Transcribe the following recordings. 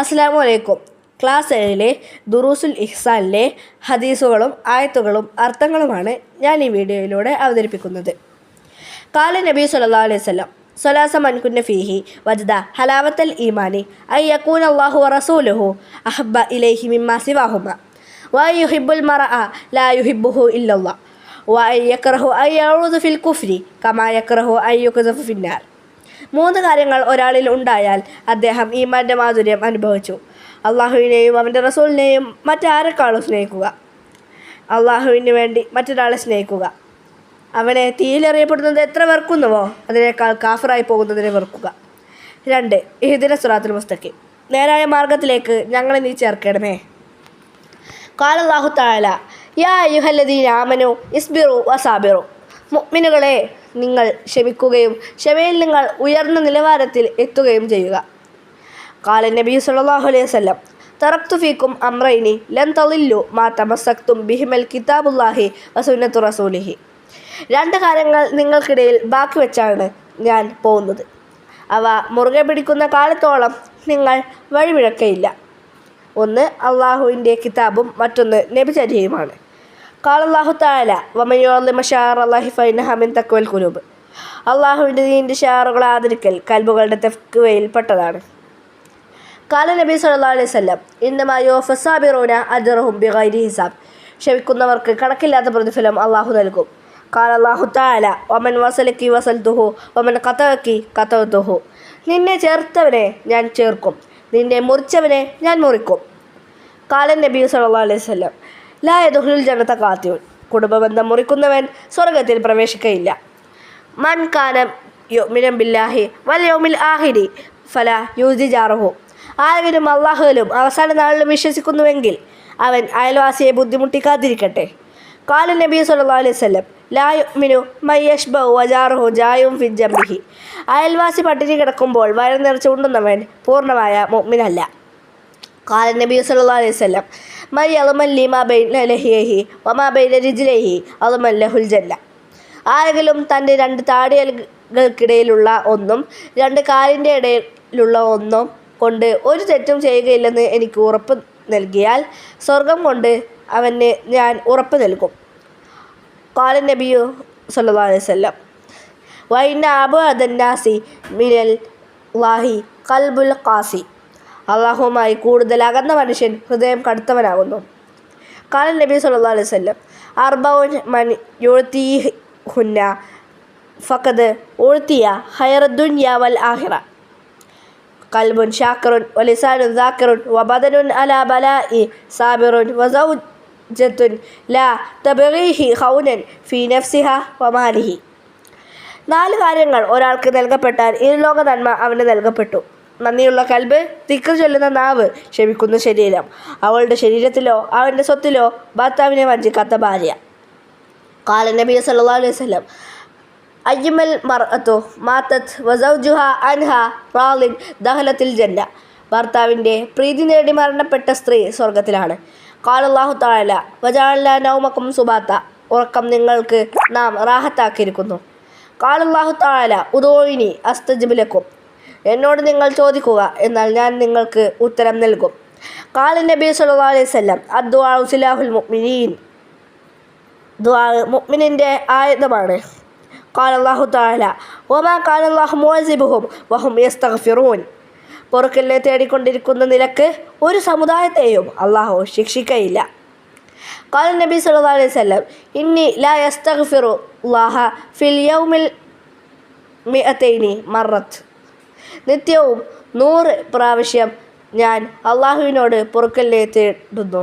അസ്സലാമു അലൈക്കും. ക്ലാസ് 7 ദുറൂസുൽ ഇഹ്സാനിലെ ഹദീസുകളും ആയത്തുകളും അർത്ഥങ്ങളുമാണ് ഞാൻ ഈ വീഡിയോയിലൂടെ അവതരിപ്പിക്കുന്നത്. ഖാല നബി സല്ലല്ലാഹു അലൈഹി വസല്ലം സലാസ മൻ കുന്ന ഫീഹി വജദ ഹലാവത്തൽ ഈമാനി അൻ യകൂന അല്ലാഹു വറസൂലുഹു അഹബ്ബ ഇലൈഹി മിമ്മാ സിവാഹുമ വഅൻ യുഹിബ്ബുൽ മർഅ ലാ യുഹിബ്ബുഹു ഇല്ലല്ലാഹ് വഅൻ യക്റഹു അൻ യഊദു ഫിൽ കുഫ്രി കമാ യക്റഹു അൻ യുഖ്സഫ ഫിന്നാർ. 3 കാര്യങ്ങൾ ഒരാളിൽ ഉണ്ടായാൽ അദ്ദേഹം ഈമാൻ്റെ മാധുര്യം അനുഭവിച്ചു. അള്ളാഹുവിനെയും അവൻ്റെ റസൂലിനെയും മറ്റാരെക്കാളും സ്നേഹിക്കുക, അള്ളാഹുവിന് വേണ്ടി മറ്റൊരാളെ സ്നേഹിക്കുക, അവനെ തീയിലെറിയപ്പെടുന്നത് എത്ര വെറുക്കുന്നുവോ അതിനേക്കാൾ കാഫിറായി പോകുന്നതിനെ വെറുക്കുക. 2. ഇഹ്ദിന സിറാത്തുൽ മുസ്തഖീം, നേരായ മാർഗത്തിലേക്ക് ഞങ്ങളെ നീ ചേർക്കണമേ. ഖാല അല്ലാഹു തആല യാ അയ്യുഹല്ലദീന ആമനു ഇസ്ബിറു വസാബിറു. മുഅ്മിനുകളെ, നിങ്ങൾ ക്ഷമിക്കുകയും ക്ഷമയിൽ നിങ്ങൾ ഉയർന്ന നിലവാരത്തിൽ എത്തുകയും ചെയ്യുക. ഖാല നബി സല്ലല്ലാഹു അലൈഹി വസല്ലം തറക്തു ഫീക്കും അംറൈനി ലൻ തളില്ലു മാ തമസ്സക്തും ബിഹിമൽ കിതാബുല്ലാഹി വസുന്നത്തു റസൂലിഹി. 2 കാര്യങ്ങൾ നിങ്ങൾക്കിടയിൽ ബാക്കി വെച്ചാണ് ഞാൻ പോകുന്നത്. അവ മുറുകെ പിടിക്കുന്ന കാലത്തോളം നിങ്ങൾ വഴിപിഴക്കയില്ല. ഒന്ന് അള്ളാഹുവിൻ്റെ കിതാബും മറ്റൊന്ന് നബിചര്യയുമാണ്. ഖാല അല്ലാഹു തആല വമൻ യുഅദ്ദിമ ശഅറല്ലാഹി ഫഇന്നഹാ മിൻ തഖ്വൽ ഖുലൂബ്. അള്ളാഹുവിൻ്റെ ദീനിൻ്റെ ഷാറുകളെ ആദരിക്കൽ കൽബുകളുടെ തഖ്വയിൽ പെട്ടതാണ്. ഖാല നബി സല്ലല്ലാഹു അലൈഹി വസല്ലം ഇന്നമാ യുവഫസ് സാബിറൂന അജ്റഹും ബിഗൈരി ഹിസാബ്. ക്ഷമിക്കുന്നവർക്ക് കണക്കില്ലാത്ത പ്രതിഫലം അള്ളാഹു നൽകും. ഖാല അല്ലാഹു തആല വമൻ വസലക്കി വസൽതുഹു വമൻ ഖതഅക്കി ഖതഅതുഹു. നിന്നെ ചേർത്തവനെ ഞാൻ ചേർക്കും, നിന്നെ മുറിച്ചവനെ ഞാൻ മുറിക്കും. ഖാല നബി സല്ലല്ലാഹു അലൈഹി വസല്ലം ലാ യദ്ഖുലുൽ ജന്നത ഖാതിഉൻ. കുടുംബബന്ധം മുറിക്കുന്നവൻ സ്വർഗത്തിൽ പ്രവേശിക്കയില്ല. മൻ കാന യുഅ്മിനു ബില്ലാഹി വൽ യൗമിൽ ആഖിരി ഫലാ യുസി ജാറഹു. ആരെങ്കിലും അള്ളാഹുവിലും അവസാന നാളിലും വിശ്വസിക്കുന്നുവെങ്കിൽ അവൻ അയൽവാസിയെ ബുദ്ധിമുട്ടിക്കാതിരിക്കട്ടെ. ഖാല നബി സല്ലല്ലാഹു അലൈഹി വസല്ലം ലാ യുഅ്മിനു മൻ യശ്ബഉ വജാറഹു ജായും ഫി ജംബിഹി. അയൽവാസി പട്ടിണി കിടക്കുമ്പോൾ വയറ് നിറച്ച് ഉണ്ണുന്നവൻ പൂർണ്ണമായ മുഅ്മിനല്ല. ഖാല നബി സല്ലല്ലാഹു അലൈഹി വസല്ലം മൻ യളമൻ ലിമാ ബൈന ലഹിയഹി വമാ ബൈന റിജ്ലൈഹി അളമൻ ലഹുൽ ജന്ന. ആരെങ്കിലും തൻ്റെ 2 താടിയലുകൾക്കിടയിലുള്ള ഒന്നും 2 കാലിൻ്റെ ഇടയിലുള്ള ഒന്നും കൊണ്ട് ഒരു തെറ്റും ചെയ്യുകയില്ലെന്ന് എനിക്ക് ഉറപ്പ് നൽകിയാൽ സ്വർഗം കൊണ്ട് അവന് ഞാൻ ഉറപ്പ് നൽകും. ഖാല നബിയു സല്ലല്ലാഹു അലൈഹി വസല്ലം വഇന്ന അബ്അദന്നാസി മിനല്ലാഹി ഖൽബുൽ ഖാസി. അള്ളാഹുവുമായി കൂടുതൽ അകന്ന മനുഷ്യൻ ഹൃദയം കടുത്തവനാകുന്നു. ഖാല നബി സല്ലല്ലാഹു അലൈഹി വസല്ലം അർബഉൻ മൻ യുഅ്തിഹുന്ന ഫഖദ് ഉഅ്തിയ ഖൈറദ് ദുനിയ വൽ ആഖിറ. ഖൽബുൻ ഷാക്കിറുൻ വലിസാനുൻ ദാക്കിറുൻ വബദനുൻ അലാ ബലാഇ സാബിറുൻ വസൗജത്തുൻ ലാ തബ്ഗീഹി ഖൗനൻ ഫീ നഫ്സിഹാ വമാലിഹി. 4 കാര്യങ്ങൾ ഒരാൾക്ക് നൽകപ്പെട്ടാൽ ഇരുലോക നന്മ അവന് നൽകപ്പെട്ടു. നന്ദിയുള്ള കൽബ്, ദിക്ർ ചൊല്ലുന്ന നാവ്, ക്ഷമിക്കുന്ന ശരീരം, അവളുടെ ശരീരത്തിലോ അവൻ്റെ സ്വത്തിലോ ഭർത്താവിനെ വഞ്ചിക്കാത്ത ഭാര്യ. ഖാല നബി സല്ലല്ലാഹു അലൈഹി വസല്ലം അയ്യമൽ മർഅതു മാതത് വസൗജുഹാ അൻഹാ റാളിൻ ദഖലത്തിൽ ജന്ന. ഭർത്താവിൻ്റെ പ്രീതി നേടി മരണപ്പെട്ട സ്ത്രീ സ്വർഗത്തിലാണ്. ഖാല അല്ലാഹു തആല വജഅൽനാ നൗമക്കും സുബാത. ഉറക്കം നിങ്ങൾക്ക് നാം റാഹത്താക്കിയിരിക്കുന്നു. ഖാല അല്ലാഹു തആല ഉദൂഇനി അസ്തജിബ് ലക്കും. എന്നോട് നിങ്ങൾ ചോദിക്കുക, എന്നാൽ ഞാൻ നിങ്ങൾക്ക് ഉത്തരം നൽകും. ഖാല നബി സല്ലല്ലാഹു അലൈഹി വസല്ലം അദ്ദുആഉ സിലാഹുൽ മുഅ്മിനീൻ. ദുആ മുഅ്മിനിൻ്റെ ആയുധമാണ്. ഖാല അല്ലാഹു തആല വമാ കാന അല്ലാഹു മുഅസിബുഹും വഹും യസ്തഗ്ഫിറൂൻ. പൊറുക്കലിനെ തേടിക്കൊണ്ടിരിക്കുന്ന നിലക്ക് ഒരു സമുദായത്തെയും അള്ളാഹു ശിക്ഷിക്കയില്ല. ഖാല നബി സല്ലല്ലാഹു അലൈഹി വസല്ലം ഇന്നി ലാ യസ്തഗ്ഫിറു അല്ലാഹ ഫിൽ യൗമിൽ 200 മറത്ത്. നിത്യവും 100 പ്രാവശ്യം ഞാൻ അള്ളാഹുവിനോട് പൊറുക്കലിനെ തേടുന്നു.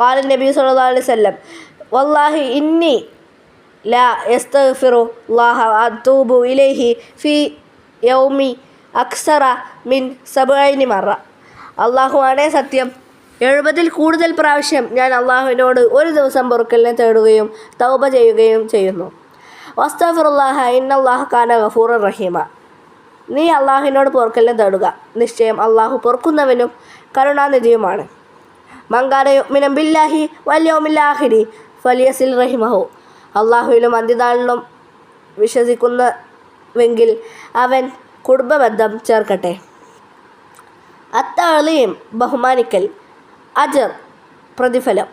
ഖാല നബി സല്ലല്ലാഹു അലൈഹി വസല്ലം വല്ലാഹി ഇന്നി ലാ യസ്തഗ്ഫിറു അല്ലാഹ വഅതൂബു ഇലൈഹി ഫീ യൗമി അക്സറ മിൻ 70 മറ. അള്ളാഹുവാണേ സത്യം, 70-ൽ കൂടുതൽ പ്രാവശ്യം ഞാൻ അള്ളാഹുവിനോട് ഒരു ദിവസം പൊറുക്കലിനെ തേടുകയും തൗബ ചെയ്യുകയും ചെയ്യുന്നു. വസ്തഗ്ഫിറുല്ലാഹ ഇന്നല്ലാഹ കാന ഗഫൂറർ റഹീമ. നീ അള്ളാഹുവിനോട് പൊറുക്കലിനെ തേടുക, നിശ്ചയം അള്ളാഹു പൊറുക്കുന്നവനും കരുണാനിധിയുമാണ്. മൻ കാന യുഅ്മിനു ബില്ലാഹി വൽ യൗമിൽ ആഖിരി ഫലിയസിൽ റഹിമഹു. അള്ളാഹുവിലും അന്ത്യനാളിലും വിശ്വസിക്കുന്നുവെങ്കിൽ അവൻ കുടുംബബന്ധം ചേർക്കട്ടെ. അത്തഅലീം ബഹുമാനിക്കൽ, അജർ പ്രതിഫലം,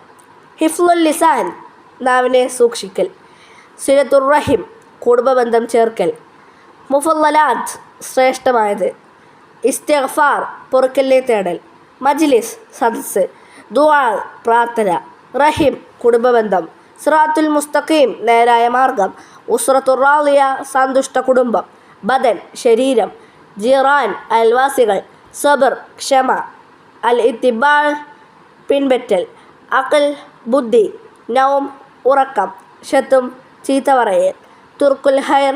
ഹിഫ്ലുൽ ലിസാൻ നാവിനെ സൂക്ഷിക്കൽ, സിലത്തുർ റഹിം കുടുംബബന്ധം ചേർക്കൽ, മുഫല്ലലാത്ത് ശ്രേഷ്ഠമായത്, ഇസ്തിഗ്ഫാർ പൊറുക്കലിനെ തേടൽ, മജ്ലിസ് സദസ്സ്, ദുആ പ്രാർത്ഥന, റഹിം കുടുംബബന്ധം, സിറാത്തുൽ മുസ്തഖീം നേരായ മാർഗം, ഉസ്റത്തുർ റാളിയ സന്തുഷ്ട കുടുംബം, ബദൻ ശരീരം, ജിറാൻ അയൽവാസികൾ, സബർ ക്ഷമ, അൽ ഇത്തിബാൾ പിൻപറ്റൽ, അഖൽ ബുദ്ധി, നൗം ഉറക്കം, ഷത്തും ചീത്ത പറയൽ, തുർക്കുൽ ഹൈർ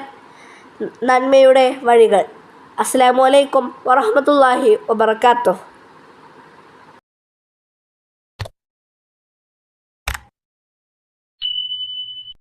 നന്മയുടെ വഴികൾ. അസ്സലാമു അലൈക്കും വറഹ്മത്തുള്ളാഹി വബറകാതുഹു.